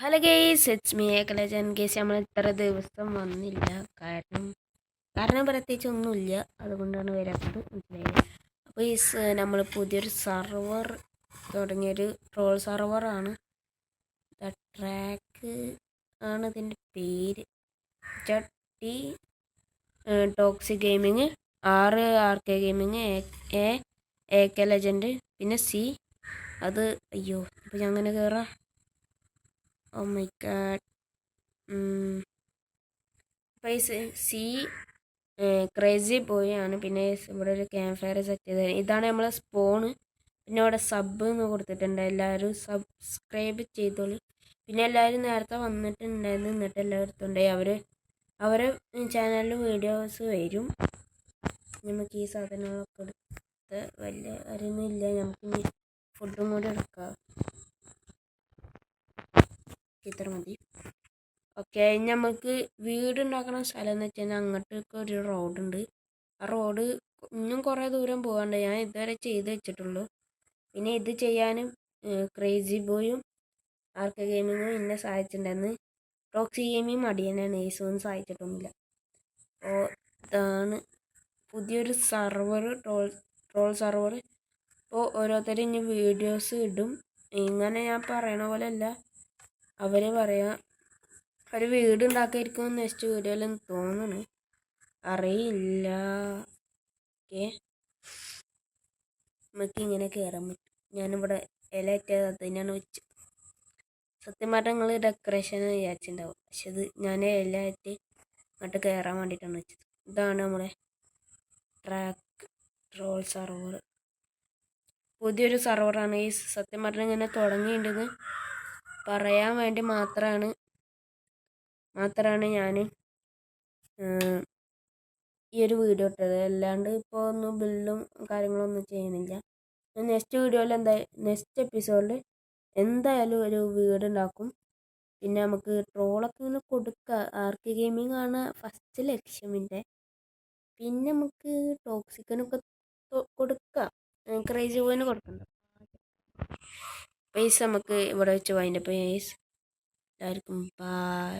Hello guys, it's me Ekalajan. Guys, നമ്മൾ ഇത്ര ദിവസം വന്നില്ല. കാരണം പ്രത്യേകിച്ച് ഒന്നുമില്ല, അതുകൊണ്ടാണ് വരാത്തത്. മനസ്സിലായില്ലേ? അപ്പോൾ നമ്മൾ പുതിയൊരു സർവർ തുടങ്ങിയൊരു ട്രോൾ സർവറാണ്. ദ ട്രാക്ക് ആണ് ഇതിൻ്റെ പേര്. T toxic gaming, RK gaming, AK legend, പിന്നെ C. അത് അയ്യോ, അപ്പോൾ ഞാൻ അങ്ങനെ കയറാം. Oh my god. പൈസ സി ക്രേസി ബോയ് ആണ്. പിന്നെ ഇവിടെ ഒരു ക്യാമ്പ് ഫയർ സെറ്റ് ചെയ്ത്, ഇതാണ് നമ്മളെ സ്പോണ്. പിന്നെ ഇവിടെ സബ് എന്ന് കൊടുത്തിട്ടുണ്ട്. എല്ലാവരും സബ്സ്ക്രൈബ് ചെയ്തോളി. പിന്നെ എല്ലാവരും നേരത്തെ വന്നിട്ടുണ്ടായിരുന്നു, എന്നിട്ട് എല്ലാവരും ഉണ്ടായി. അവരെ ചാനലിൽ വീഡിയോസ് വരും. നമുക്ക് ഈ സാധനങ്ങളൊക്കെ എടുത്ത് വലിയ കാര്യമൊന്നുമില്ല. നമുക്കിനി ഫുഡും കൂടി എടുക്കാം. ഇത്ര മതി. ഓക്കെ, നമുക്ക് വീടുണ്ടാക്കണ സ്ഥലം എന്ന് വെച്ച് കഴിഞ്ഞാൽ അങ്ങോട്ടേക്ക് ഒരു റോഡുണ്ട്. ആ റോഡ് ഇന്നും കുറേ ദൂരം പോകാണ്ട്. ഞാൻ ഇതുവരെ ചെയ്ത് വെച്ചിട്ടുള്ളൂ. പിന്നെ ഇത് ചെയ്യാനും ക്രേസി ബോയും RK ഗെയിമിങ്ങും എന്നെ സഹായിച്ചിട്ടുണ്ടായിരുന്നു. ടോക്സി ഗെയിമിങ് മടിയനാണ്, ഏസൊന്നും സഹായിച്ചിട്ടൊന്നുമില്ല. അപ്പോൾ ഇതാണ് പുതിയൊരു സർവർ, ട്രോൾ സർവർ. അപ്പോൾ ഓരോരുത്തരും ഇനി വീഡിയോസ് ഇടും. ഇങ്ങനെ ഞാൻ പറയണ പോലെ അല്ല അവർ പറയാം. ഒരു വീട് ഉണ്ടാക്കിയിരിക്കും നെക്സ്റ്റ് വീഡിയോയിലെന്ന് തോന്നുന്നു, അറിയില്ല. ഓക്കെ, നമുക്ക് ഇങ്ങനെ കയറാൻ പറ്റും. ഞാനിവിടെ ഇലറ്റത് തന്നെയാണ് വെച്ച്. സത്യം പറഞ്ഞാൽ നിങ്ങൾ ഡെക്കറേഷൻ വിചാരിച്ചിട്ടുണ്ടാവും, പക്ഷെ ഇത് ഞാൻ ഇലയായിട്ട് അങ്ങോട്ട് കയറാൻ വേണ്ടിയിട്ടാണ് വെച്ചത്. ഇതാണ് നമ്മുടെ ട്രാക്ക് ട്രോൾ സർവർ. പുതിയൊരു സർവറാണ്. ഈ സത്യം പറഞ്ഞാൽ ഇങ്ങനെ തുടങ്ങിയിട്ടുണ്ടെന്ന് പറയാൻ വേണ്ടി മാത്രമാണ് ഞാൻ ഈ ഒരു വീഡിയോ ഇട്ടത്. അല്ലാണ്ട് ഇപ്പോൾ ഒന്നും ബിൽഡും കാര്യങ്ങളൊന്നും ചെയ്യണില്ല. നെക്സ്റ്റ് എപ്പിസോഡിൽ എന്തായാലും ഒരു വീട് ഉണ്ടാക്കും. പിന്നെ നമുക്ക് ട്രോളൊക്കെ ഇങ്ങനെ കൊടുക്കുക. RK ഗെയിമിംഗ് ആണ് ഫസ്റ്റ് ലക്ഷ്യമിൻ്റെ. പിന്നെ നമുക്ക് ടോക്സിക്കിനൊക്കെ കൊടുക്കാം. ക്രേസി ബോയിന് കൊടുക്കണ്ട. പൈസ നമുക്ക് ഇവിടെ വെച്ച് വൈൻഡപ്പ് ചെയ്യാം. എല്ലാവർക്കും ബൈ.